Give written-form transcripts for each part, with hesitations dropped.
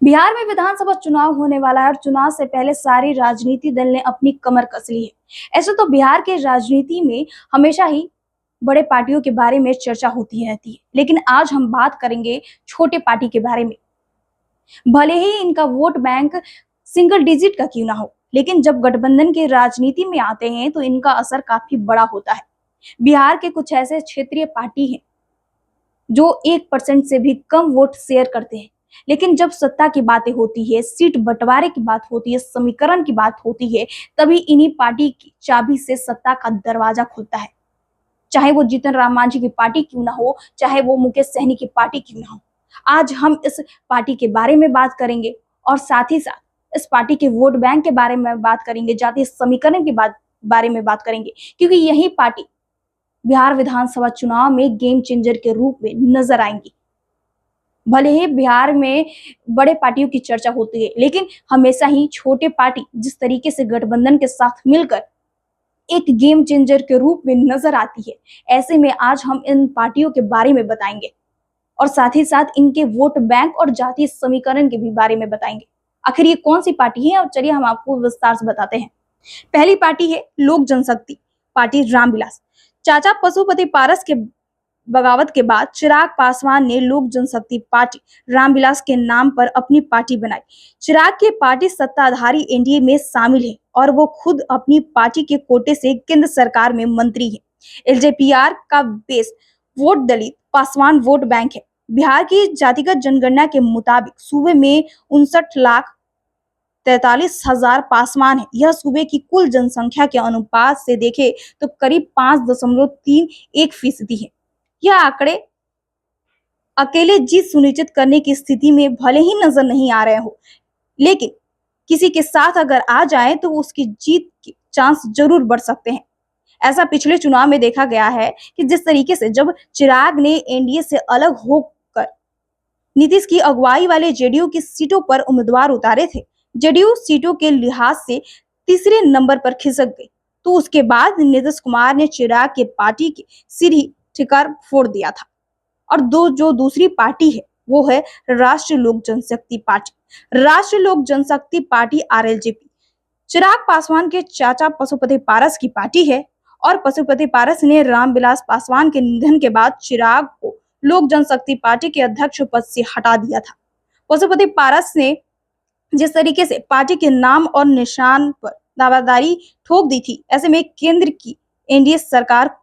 बिहार में विधानसभा चुनाव होने वाला है और चुनाव से पहले सारी राजनीति दल ने अपनी कमर कस ली है। ऐसे तो बिहार के राजनीति में हमेशा ही बड़े पार्टियों के बारे में चर्चा होती रहती है, लेकिन आज हम बात करेंगे छोटे पार्टी के बारे में। भले ही इनका वोट बैंक सिंगल डिजिट का क्यों ना हो, लेकिन जब गठबंधन के राजनीति में आते हैं तो इनका असर काफी बड़ा होता है। बिहार के कुछ ऐसे क्षेत्रीय पार्टी हैं जो 1% से भी कम वोट शेयर करते हैं, लेकिन जब सत्ता की बातें होती है, सीट बंटवारे की बात होती है, समीकरण की बात होती है, तभी इन्हीं पार्टी की चाबी से सत्ता का दरवाजा खुलता है। चाहे वो जीतन राम मांझी की पार्टी क्यों ना हो, चाहे वो मुकेश सहनी की पार्टी क्यों ना हो। आज हम इस पार्टी के बारे में बात करेंगे और साथ ही साथ इस पार्टी के वोट बैंक के बारे में बात करेंगे, जातीय समीकरण के बारे में बात करेंगे, क्योंकि यही पार्टी बिहार विधानसभा चुनाव में गेम चेंजर के रूप में नजर आएंगी। भले ही बिहार में बड़े पार्टियों की चर्चा होती है, लेकिन हमेशा ही छोटे पार्टी जिस तरीके से गठबंधन के साथ मिलकर एक गेम चेंजर के रूप में नजर आती है, ऐसे में आज हम इन पार्टियों के बारे में बताएंगे और साथ ही साथ इनके वोट बैंक और जातीय समीकरण के भी बारे में बताएंगे। आखिर ये कौन सी पार्टी है, और चलिए हम आपको विस्तार से बताते हैं। पहली पार्टी है लोक जनशक्ति पार्टी, रामविलास। चाचा पशुपति पारस के बगावत के बाद चिराग पासवान ने लोक जनशक्ति पार्टी रामविलास के नाम पर अपनी पार्टी बनाई। चिराग की पार्टी सत्ताधारी एनडीए में शामिल है और वो खुद अपनी पार्टी के कोटे से केंद्र सरकार में मंत्री है। एलजेपीआर का बेस वोट दलित पासवान वोट बैंक है। बिहार की जातिगत जनगणना के मुताबिक सूबे में 59,43,000 पासवान है। यह सूबे की कुल जनसंख्या के अनुपात से देखे तो करीब 5.31% है। यह आंकड़े अकेले जीत सुनिश्चित करने की स्थिति में भले ही नजर नहीं आ रहे हो, लेकिन किसी के साथ अगर आ जाए तो उसकी जीत के चांस जरूर बढ़ सकते हैं। ऐसा पिछले चुनाव में देखा गया है कि जिस तरीके से जब चिराग ने एनडीए से अलग होकर नीतीश की अगुवाई वाले जेडीयू की सीटों पर उम्मीदवार उतारे थे, जेडीयू सीटों के लिहाज से तीसरे नंबर पर खिसक गई, तो उसके बाद नीतीश कुमार ने चिराग के पार्टी के सिर ही ठिकार फोड़ दिया था। और जो दूसरी पार्टी है वो है राष्ट्रीय लोक जनशक्ति पार्टी। राष्ट्रीय लोक जनशक्ति पार्टी आरएलजेपी चिराग पासवान के चाचा पशुपति पारस की पार्टी है और पशुपति पारस ने रामविलास पासवान के निधन के बाद चिराग को लोक जनशक्ति पार्टी के अध्यक्ष पद से हटा दिया था। पशुपति पारस ने जिस तरीके से पार्टी के नाम और निशान पर दावेदारी ठोक दी थी, ऐसे में केंद्र की एनडीए सरकार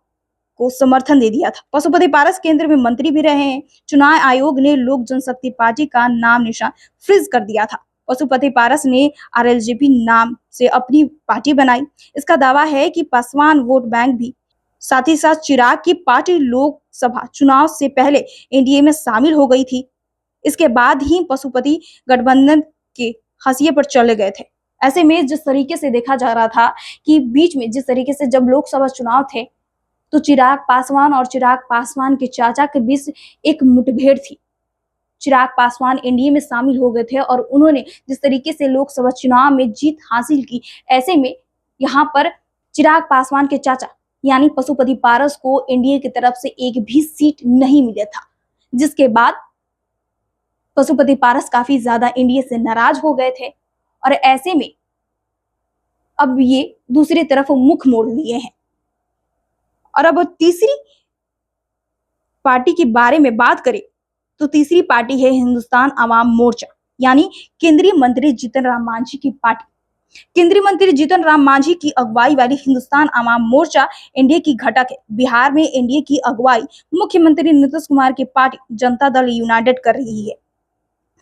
को समर्थन दे दिया था। पशुपति पारस केंद्र में मंत्री भी रहे हैं। चुनाव आयोग ने लोक जनशक्ति पार्टी का नाम निशान फ्रीज कर दिया था। पशुपति पारस ने आरएलजेपी नाम से अपनी पार्टी बनाई। इसका दावा है कि पासवान वोट बैंक भी साथ ही साथ चिराग की पार्टी लोकसभा चुनाव से पहले एनडीए में शामिल हो गई थी। इसके बाद ही पशुपति गठबंधन के हंसिए पर चले गए थे। ऐसे में जिस तरीके से देखा जा रहा था कि बीच में जिस तरीके से जब लोकसभा चुनाव थे तो चिराग पासवान और चिराग पासवान के चाचा के बीच एक मुठभेड़ थी। चिराग पासवान एनडीए में शामिल हो गए थे और उन्होंने जिस तरीके से लोकसभा चुनाव में जीत हासिल की, ऐसे में यहाँ पर चिराग पासवान के चाचा यानी पशुपति पारस को एनडीए की तरफ से एक भी सीट नहीं मिला था, जिसके बाद पशुपति पारस काफी ज्यादा एनडीए से नाराज हो गए थे और ऐसे में अब ये दूसरी तरफ मुख मोड़ लिए हैं। और अब तीसरी पार्टी के बारे में बात करें तो तीसरी पार्टी है हिंदुस्तान आवाम मोर्चा, यानी केंद्रीय मंत्री जीतन राम मांझी की पार्टी। केंद्रीय मंत्री जीतन राम मांझी की अगुवाई वाली हिंदुस्तान आवाम मोर्चा एनडीए की घटक है। बिहार में एनडीए की अगुवाई मुख्यमंत्री नीतीश कुमार की पार्टी जनता दल यूनाइटेड कर रही है।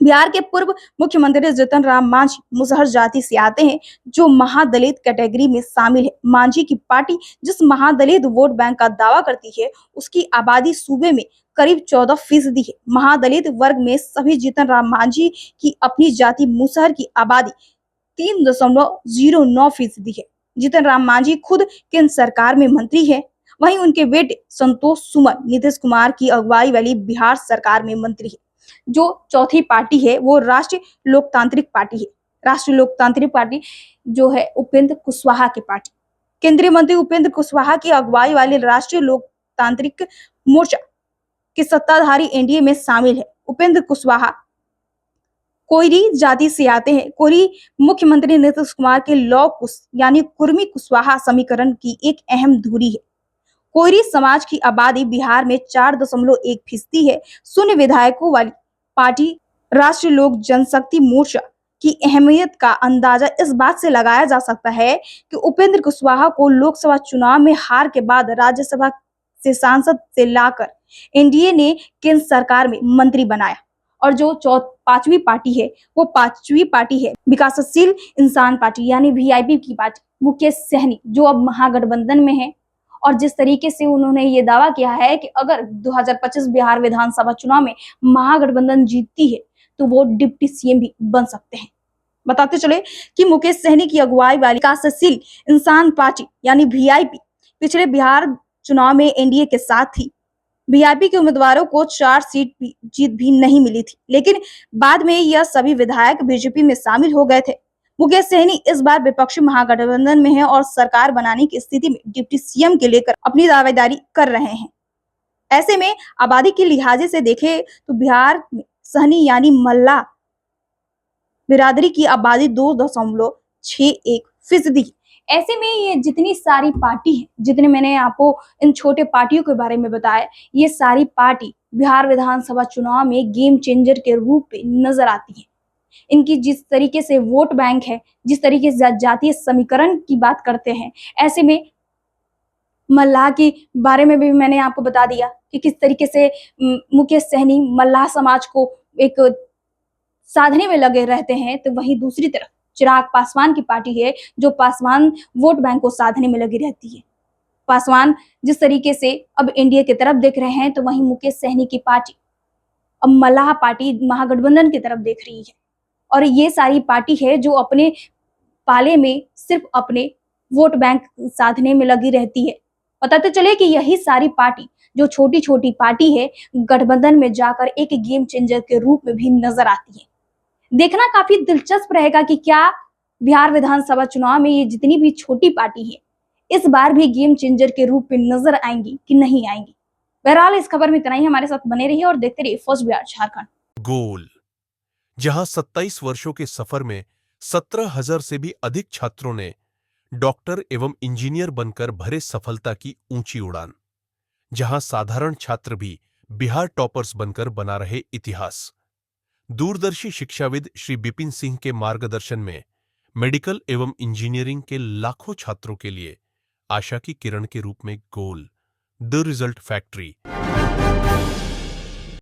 बिहार के पूर्व मुख्यमंत्री जीतन राम मांझी मुसहर जाति से आते हैं, जो महादलित कैटेगरी में शामिल है। मांझी की पार्टी जिस महादलित वोट बैंक का दावा करती है, उसकी आबादी सूबे में करीब 14% है। महादलित वर्ग में सभी जीतन राम मांझी की अपनी जाति मुसहर की आबादी 3.09% है। जीतन राम मांझी खुद केंद्र सरकार में मंत्री है, वहीं उनके बेटे संतोष सुमन नीतीश कुमार की अगुवाई वाली बिहार सरकार में मंत्री है। जो चौथी पार्टी है वो राष्ट्रीय लोकतांत्रिक पार्टी है। राष्ट्रीय लोकतांत्रिक पार्टी जो है उपेंद्र कुशवाहा की पार्टी। केंद्रीय मंत्री उपेंद्र कुशवाहा की अगुवाई वाली राष्ट्रीय लोकतांत्रिक मोर्चा के सत्ताधारी एनडीए में शामिल है। उपेंद्र कुशवाहा कोयरी जाति से आते हैं। कोयरी मुख्यमंत्री नीतीश कुमार के लौ कुश यानी कुर्मी कुशवाहा समीकरण की एक अहम धुरी है। कोयरी समाज की आबादी बिहार में 4.1% है। शून्य विधायकों वाली पार्टी राष्ट्रीय लोक जनशक्ति मोर्चा की अहमियत का अंदाजा इस बात से लगाया जा सकता है कि उपेंद्र कुशवाहा को लोकसभा चुनाव में हार के बाद राज्यसभा से सांसद से लाकर एनडीए ने केंद्र सरकार में मंत्री बनाया। और जो पांचवी पार्टी है वो पांचवी पार्टी है विकासशील इंसान पार्टी यानी वीआईपी की पार्टी मुकेश सहनी, जो अब महागठबंधन में है। और जिस तरीके से उन्होंने ये दावा किया है कि अगर 2025 बिहार विधानसभा चुनाव में महागठबंधन जीतती है तो वो डिप्टी सीएम भी बन सकते हैं। बताते चले कि मुकेश सहनी की अगुवाई वाली विकासशील इंसान पार्टी यानी वीआईपी पिछले बिहार चुनाव में एनडीए के साथ थी। वीआईपी के उम्मीदवारों को 4 सीट जीत भी नहीं मिली थी, लेकिन बाद में यह सभी विधायक बीजेपी में शामिल हो गए थे। मुकेश सहनी इस बार विपक्षी महागठबंधन में है और सरकार बनाने की स्थिति में डिप्टी सीएम के लेकर अपनी दावेदारी कर रहे हैं। ऐसे में आबादी के लिहाजे से देखें तो बिहार में सहनी यानी मल्ला बिरादरी की आबादी 2.61% है। ऐसे में ये जितनी सारी पार्टी है, जितने मैंने आपको इन छोटे पार्टियों के बारे में बताया, ये सारी पार्टी बिहार विधानसभा चुनाव में गेम चेंजर के रूप में नजर आती है। इनकी जिस तरीके से वोट बैंक है, जिस तरीके से जातीय समीकरण की बात करते हैं, ऐसे में मल्लाह के बारे में भी मैंने आपको बता दिया कि किस तरीके से मुकेश सहनी मल्लाह समाज को एक साधने में लगे रहते हैं। तो वहीं दूसरी तरफ चिराग पासवान की पार्टी है जो पासवान वोट बैंक को साधने में लगी रहती है। पासवान जिस तरीके से अब इंडिया की तरफ देख रहे हैं, तो वहीं मुकेश सहनी की पार्टी अब मल्लाह पार्टी महागठबंधन की तरफ देख रही है। और ये सारी पार्टी है जो अपने पाले में सिर्फ अपने वोट बैंक साधने में लगी रहती है। बताते चले कि यही सारी पार्टी जो छोटी छोटी पार्टी है, गठबंधन में जाकर एक गेम चेंजर के रूप में भी नजर आती है। देखना काफी दिलचस्प रहेगा कि क्या बिहार विधानसभा चुनाव में ये जितनी भी छोटी पार्टी है इस बार भी गेम चेंजर के रूप में नजर आएंगी कि नहीं आएंगी। बहरहाल इस खबर में इतना ही। हमारे साथ बने रहिए और देखते रहिए फर्स्ट बिहार झारखंड। गोल, जहां 27 वर्षों के सफर में 17,000 से भी अधिक छात्रों ने डॉक्टर एवं इंजीनियर बनकर भरे सफलता की ऊंची उड़ान, जहां साधारण छात्र भी बिहार टॉपर्स बनकर बना रहे इतिहास। दूरदर्शी शिक्षाविद श्री बिपिन सिंह के मार्गदर्शन में मेडिकल एवं इंजीनियरिंग के लाखों छात्रों के लिए आशा की किरण के रूप में गोल, द रिजल्ट फैक्ट्री।